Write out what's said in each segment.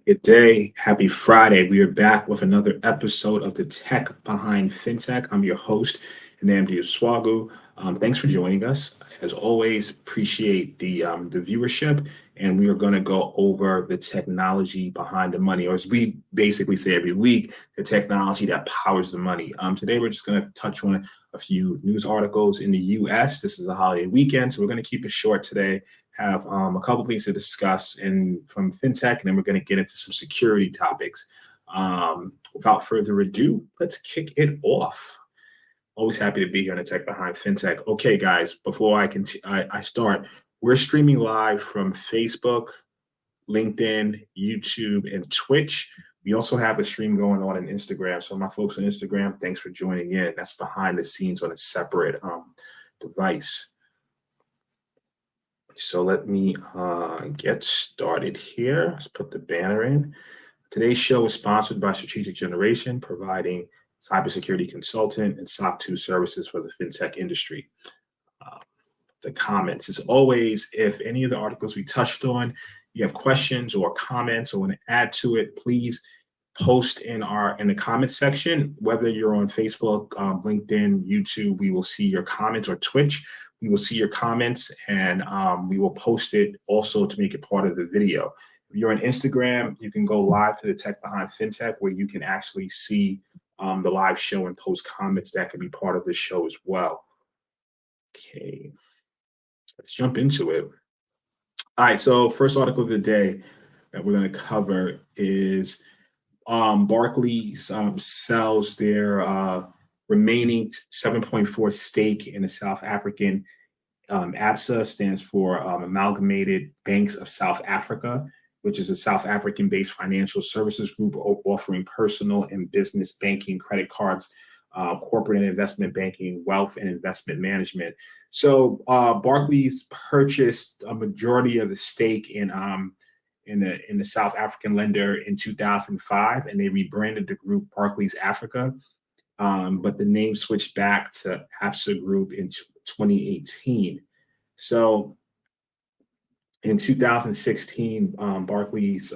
Good day. Happy Friday. We are back with another episode of the Tech Behind FinTech. I'm your host, Nnamdi Osuagwu. Thanks for joining us. As always, appreciate the viewership, and we are going to go over the technology behind the money, or as we basically say every week, the technology that powers the money. Today, we're just going to touch on a few news articles in the U.S. This is a holiday weekend, so we're going to keep it short today. Have a couple things to discuss from FinTech, and then we're going to get into some security topics. Without further ado, let's kick it off. Always happy to be here on the Tech Behind FinTech. Okay, guys, before I start, we're streaming live from Facebook, LinkedIn, YouTube, and Twitch. We also have a stream going on Instagram. So my folks on Instagram, thanks for joining in. That's behind the scenes on a separate device. So let me get started here. Let's put the banner in. Today's show is sponsored by Strategic Generation, providing cybersecurity consultant and SOC 2 services for the fintech industry. The comments, as always, if any of the articles we touched on, you have questions or comments or want to add to it, please post in the comment section. Whether you're on Facebook, LinkedIn, YouTube, we will see your comments, or Twitch. We will see your comments, and we will post it also to make it part of the video. If you're on Instagram, you can go live to the Tech Behind FinTech, where you can actually see the live show and post comments that could be part of the show as well. Okay, let's jump into it. All right, so first article of the day that we're going to cover is Barclays sells their remaining 7.4 stake in the South African Absa, stands for Amalgamated Banks of South Africa, which is a South African-based financial services group offering personal and business banking, credit cards, corporate and investment banking, wealth and investment management. So Barclays purchased a majority of the stake in the South African lender in 2005, and they rebranded the group Barclays Africa. But the name switched back to Absa Group in 2018. So in 2016, Barclays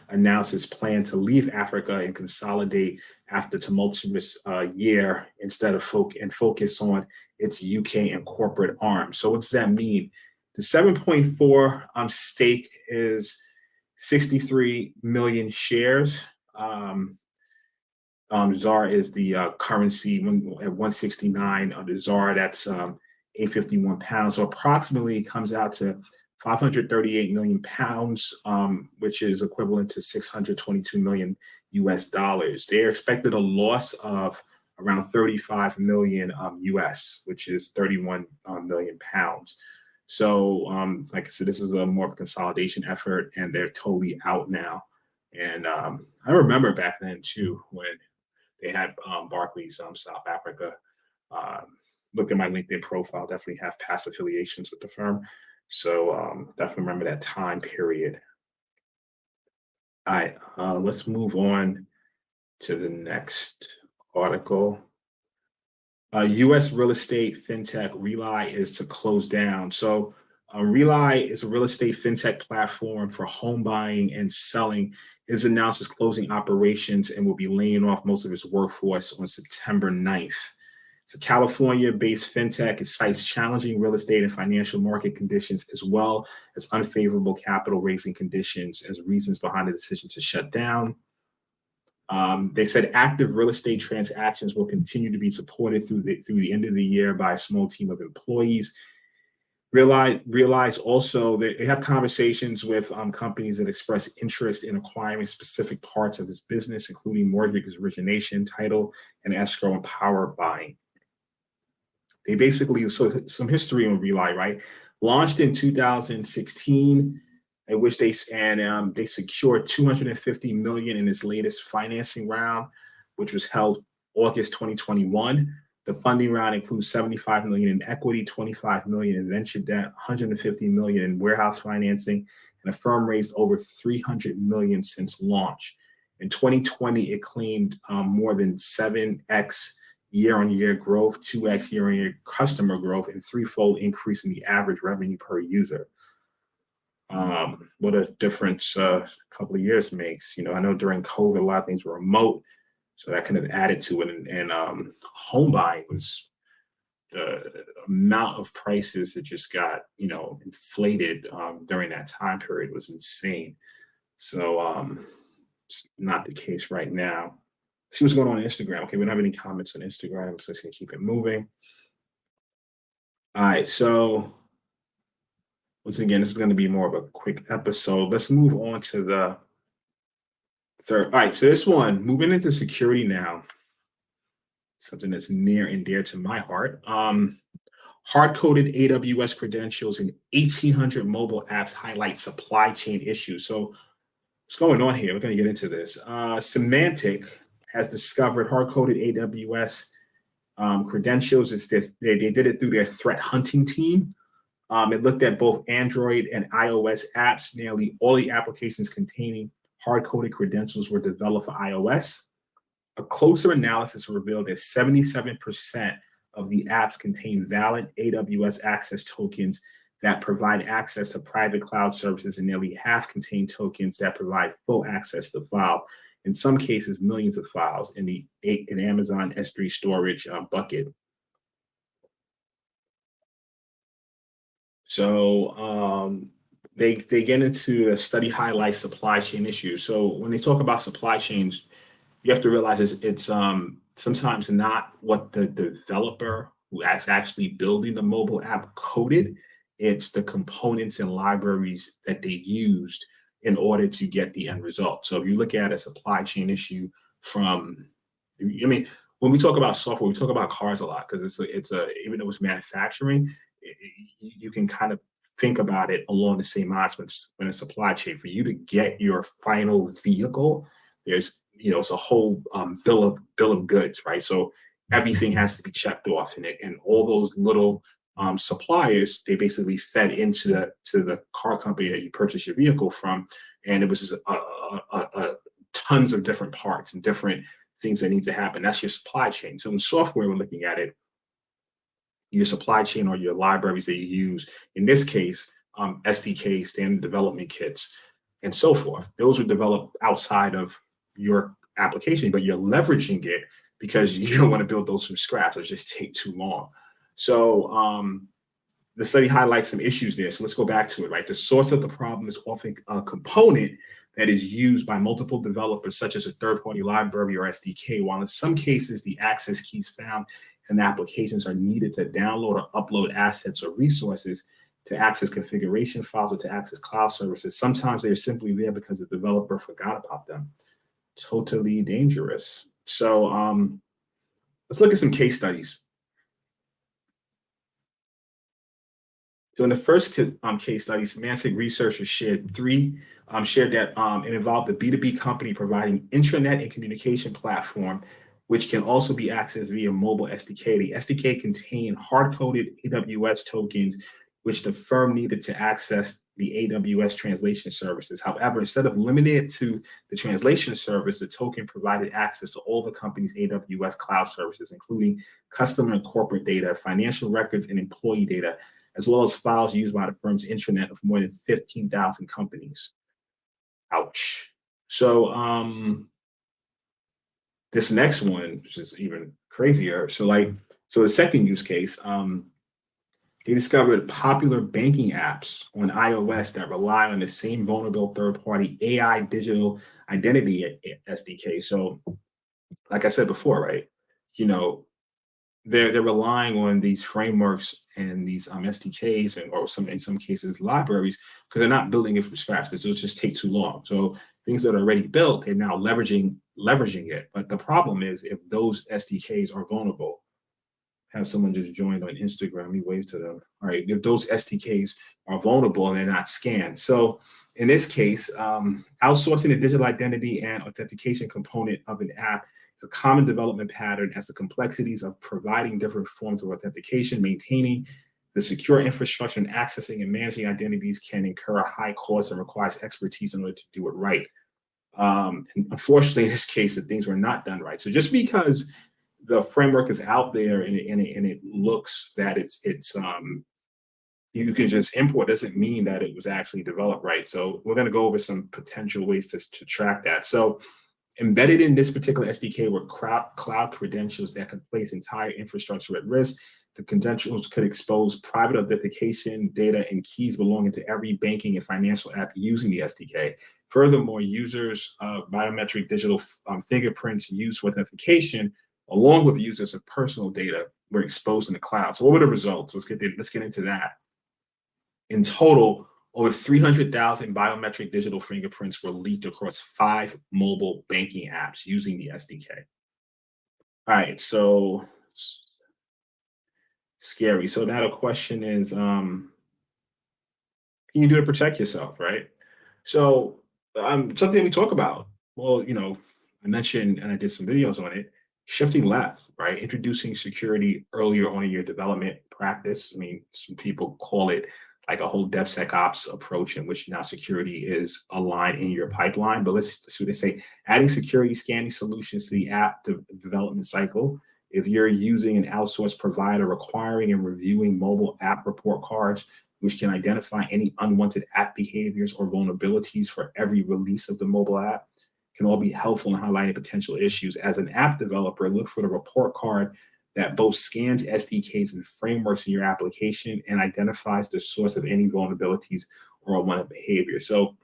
announced its plan to leave Africa and consolidate after tumultuous year instead of focus on its UK and corporate arm. So what does that mean? The 7.4 stake is 63 million shares. ZAR is the currency at 169 the ZAR. That's 851 pounds. So approximately comes out to 538 million pounds, which is equivalent to 622 million US dollars. They are expected a loss of around 35 million US, which is 31 million pounds. So like I said, this is more of a consolidation effort, and they're totally out now. And I remember back then too, when they had Barclays South Africa. Look at my LinkedIn profile, definitely have past affiliations with the firm. So definitely remember that time period. All right, let's move on to the next article. U.S. real estate fintech Reali is to close down. So Reali is a real estate fintech platform for home buying and selling. It's announced it's closing operations and will be laying off most of its workforce on September 9th. It's a California-based fintech. It cites challenging real estate and financial market conditions, as well as unfavorable capital raising conditions, as reasons behind the decision to shut down. They said active real estate transactions will continue to be supported through the end of the year by a small team of employees. Realize also that they have conversations with companies that express interest in acquiring specific parts of its business, including mortgage origination, title, and escrow and power buying. They basically, so some history on Reali, right? Launched in 2016, in which they secured 250 million in its latest financing round, which was held August 2021. The funding round includes 75 million in equity, 25 million in venture debt, 150 million in warehouse financing, and the firm raised over 300 million since launch. In 2020, it claimed more than 7x year-on-year growth, 2x year-on-year customer growth, and threefold increase in the average revenue per user. What a difference couple of years makes. I know during COVID, a lot of things were remote, so that kind of added to it. And home buying was the amount of prices that just got, inflated during that time period was insane. So it's not the case right now. See what's going on Instagram. Okay, we don't have any comments on Instagram, so let's gonna keep it moving. All right, so once again, this is going to be more of a quick episode. Let's move on to the third. All right, so this one, moving into security now, something that's near and dear to my heart. Hard-coded AWS credentials and 1,800 mobile apps highlight supply chain issues. So what's going on here? We're going to get into this. Symantec has discovered hard-coded AWS credentials. They did it through their threat hunting team. It looked at both Android and iOS apps. Nearly all the applications containing hard-coded credentials were developed for iOS. A closer analysis revealed that 77% of the apps contain valid AWS access tokens that provide access to private cloud services, and nearly half contain tokens that provide full access to files. In some cases, millions of files in Amazon S3 storage bucket. So they get into the study highlights supply chain issues. So when they talk about supply chains, you have to realize it's sometimes not what the developer who is actually building the mobile app coded. It's the components and libraries that they used in order to get the end result. So if you look at a supply chain issue when we talk about software, we talk about cars a lot because even though it's manufacturing, you can kind of think about it along the same lines when a supply chain. For you to get your final vehicle, there's it's a whole bill of goods, right? So everything has to be checked off in it, and all those little suppliers, they basically fed into the car company that you purchase your vehicle from, and it was just tons of different parts and different things that need to happen. That's your supply chain. So in software, we're looking at it, your supply chain or your libraries that you use. In this case, SDK, standard development kits, and so forth. Those were developed outside of your application, but you're leveraging it because you don't want to build those from scratch. It'll just take too long. So the study highlights some issues there. So let's go back to it, right? The source of the problem is often a component that is used by multiple developers, such as a third-party library or SDK, while in some cases, the access keys found in applications are needed to download or upload assets or resources to access configuration files or to access cloud services. Sometimes they're simply there because the developer forgot about them. Totally dangerous. So let's look at some case studies. So in the first case study, Symantec researchers shared that it involved a B2B company providing intranet and communication platform, which can also be accessed via mobile SDK. The SDK contained hard-coded AWS tokens, which the firm needed to access the AWS translation services. However, instead of limiting it to the translation service, the token provided access to all the company's AWS cloud services, including customer and corporate data, financial records, and employee data, as well as files used by the firm's intranet of more than 15,000 companies. Ouch. So this next one, which is even crazier. So the second use case, they discovered popular banking apps on iOS that rely on the same vulnerable third-party AI digital identity SDK. So, like I said before, right? They're relying on these frameworks and these SDKs and in some cases libraries, because they're not building it from scratch because it'll just take too long. So things that are already built, they're now leveraging it. But the problem is if those SDKs are vulnerable. Have someone just joined on Instagram. We wave to them. All right, if those SDKs are vulnerable and they're not scanned. So in this case, outsourcing the digital identity and authentication component of an app is a common development pattern, as the complexities of providing different forms of authentication, maintaining the secure infrastructure, and accessing and managing identities can incur a high cost and requires expertise in order to do it right. And unfortunately, in this case, the things were not done right. So just because the framework is out there and it looks that it's you can just import doesn't mean that it was actually developed right. So we're going to go over some potential ways to track that. So embedded in this particular SDK were cloud credentials that could place entire infrastructure at risk. The credentials could expose private authentication data and keys belonging to every banking and financial app using the SDK. Furthermore, users of biometric digital fingerprints used for authentication, along with users of personal data, were exposed in the cloud. So what were the results? Let's get into that. In total, over 300,000 biometric digital fingerprints were leaked across 5 mobile banking apps using the SDK. All right, so scary. So now the question is, can you do to protect yourself, right? So something we talk about. Well, I mentioned and I did some videos on it. Shifting left, right? Introducing security earlier on in your development practice. I mean, some people call it like a whole DevSecOps approach in which now security is aligned in your pipeline. But let's see what they say. Adding security scanning solutions to the app development cycle. If you're using an outsourced provider, requiring and reviewing mobile app report cards, which can identify any unwanted app behaviors or vulnerabilities for every release of the mobile app, can all be helpful in highlighting potential issues. As an app developer, look for the report card that both scans SDKs and frameworks in your application and identifies the source of any vulnerabilities or unwanted behavior. So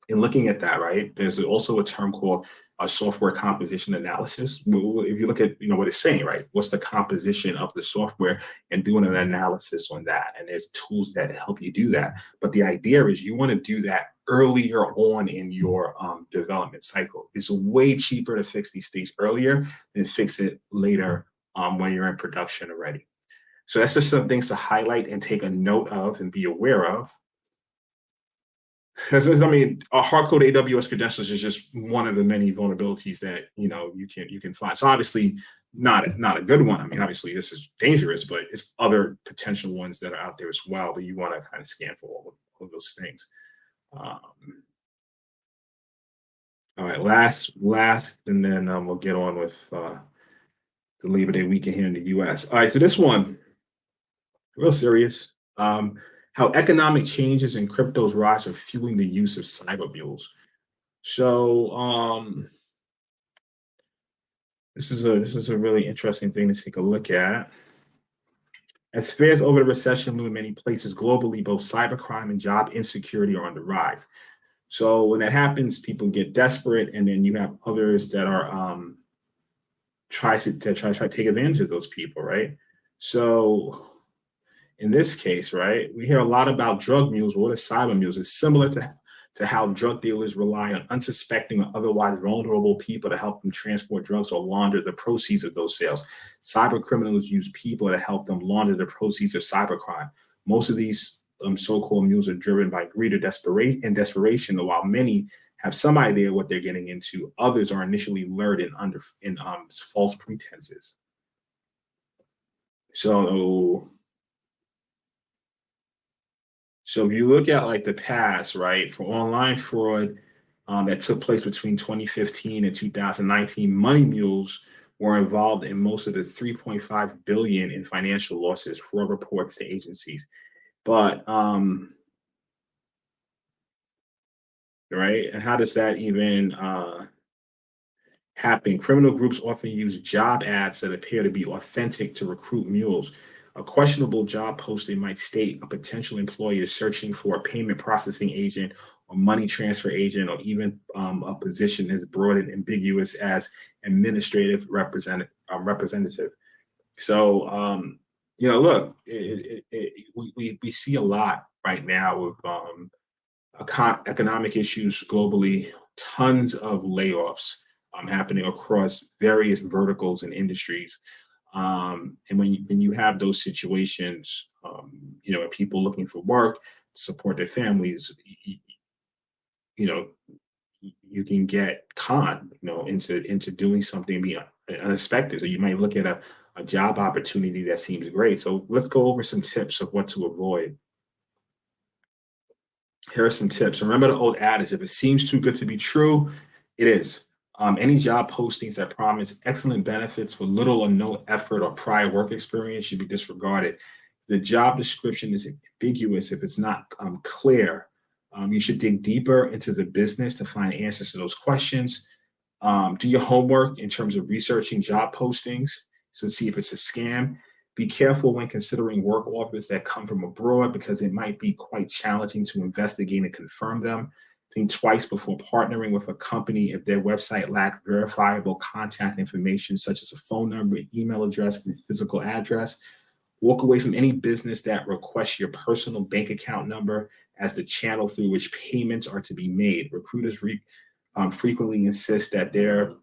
in looking at that, right, there's also a term called a software composition analysis. If you look at what it's saying, right, what's the composition of the software, and doing an analysis on that. And there's tools that help you do that. But the idea is you want to do that earlier on in your development cycle. It's way cheaper to fix these things earlier than fix it later when you're in production already. So that's just some things to highlight and take a note of and be aware of. Because I mean, a hard-coded AWS credentials is just one of the many vulnerabilities that you can find. So obviously, not a good one. I mean, obviously, this is dangerous, but it's other potential ones that are out there as well. But you want to kind of scan for all of those things. All right, last, and then we'll get on with the Labor Day weekend here in the U.S. All right, so this one, real serious. How economic changes and crypto's rise are fueling the use of cyber mules. So this is a really interesting thing to take a look at. As fears over the recession loom in many places globally, both cybercrime and job insecurity are on the rise. So when that happens, people get desperate, and then you have others that are try to take advantage of those people, right? So in this case, right, we hear a lot about drug mules. What are cyber mules? It's similar to how drug dealers rely on unsuspecting or otherwise vulnerable people to help them transport drugs or launder the proceeds of those sales. Cyber criminals use people to help them launder the proceeds of cybercrime. Most of these so-called mules are driven by greed or desperation, while many have some idea what they're getting into. Others are initially lured in false pretenses. So if you look at like the past, right, for online fraud that took place between 2015 and 2019, money mules were involved in most of the 3.5 billion in financial losses, fraud reports to agencies. But right, and how does that even happen? Criminal groups often use job ads that appear to be authentic to recruit mules. A questionable job posting might state a potential employer is searching for a payment processing agent or money transfer agent, or even a position as broad and ambiguous as administrative representative. So, look, we see a lot right now with economic issues globally, tons of layoffs happening across various verticals and industries. And when you have those situations, people looking for work to support their families, you can get conned, into doing something beyond unexpected. So you might look at a job opportunity that seems great. So let's go over some tips of what to avoid. Here are some tips. Remember the old adage: if it seems too good to be true, it is. Any job postings that promise excellent benefits for little or no effort or prior work experience should be disregarded. the job description is ambiguous, if it's not clear, you should dig deeper into the business to find answers to those questions. Do your homework in terms of researching job postings. So see if it's a scam. Be careful when considering work offers that come from abroad because it might be quite challenging to investigate and confirm them. Think twice before partnering with a company if their website lacks verifiable contact information, such as a phone number, email address, and physical address. Walk away from any business that requests your personal bank account number as the channel through which payments are to be made. Recruiters frequently insist that their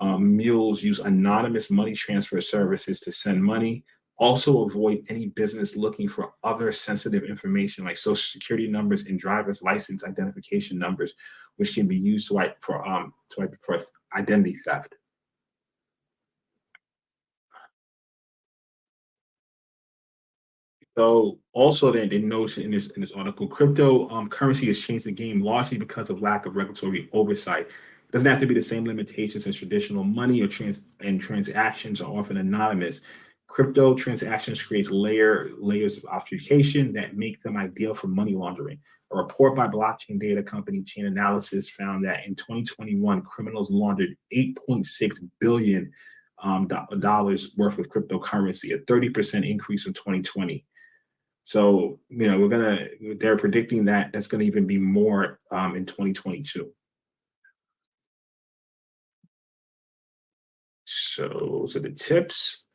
mules use anonymous money transfer services to send money. Also avoid any business looking for other sensitive information like social security numbers and driver's license identification numbers, which can be used for identity theft. So also they noticed in this article, crypto currency has changed the game largely because of lack of regulatory oversight. It doesn't have to be the same limitations as traditional money and transactions are often anonymous. Crypto transactions create layers of obfuscation that make them ideal for money laundering. A report by blockchain data company Chain Analysis found that in 2021, criminals laundered $8.6 billion dollars worth of cryptocurrency, a 30% increase from 2020. So, they're predicting that that's going to even be more in 2022. So the tips.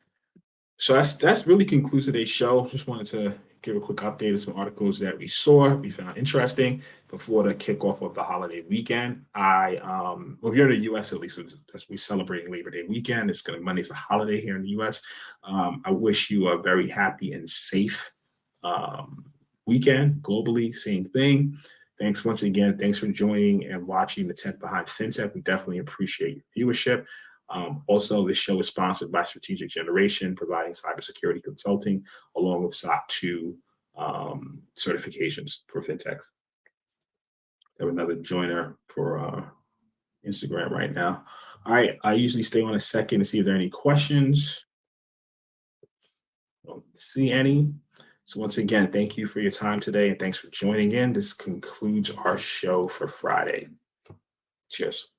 So that's really concludes today's show. Just wanted to give a quick update of some articles that we found interesting before the kickoff of the holiday weekend. Well, if you're in the U.S. at least, as we celebrating Labor Day weekend, Monday's a holiday here in the U.S. I wish you a very happy and safe weekend. Globally, same thing. Thanks once again. Thanks for joining and watching the Tech Behind FinTech. We definitely appreciate your viewership. Also, this show is sponsored by Strategic Generation, providing cybersecurity consulting along with SOC 2 certifications for fintechs. I have another joiner for Instagram right now. All right, I usually stay on a second to see if there are any questions. Don't see any. So once again, thank you for your time today and thanks for joining in. This concludes our show for Friday. Cheers.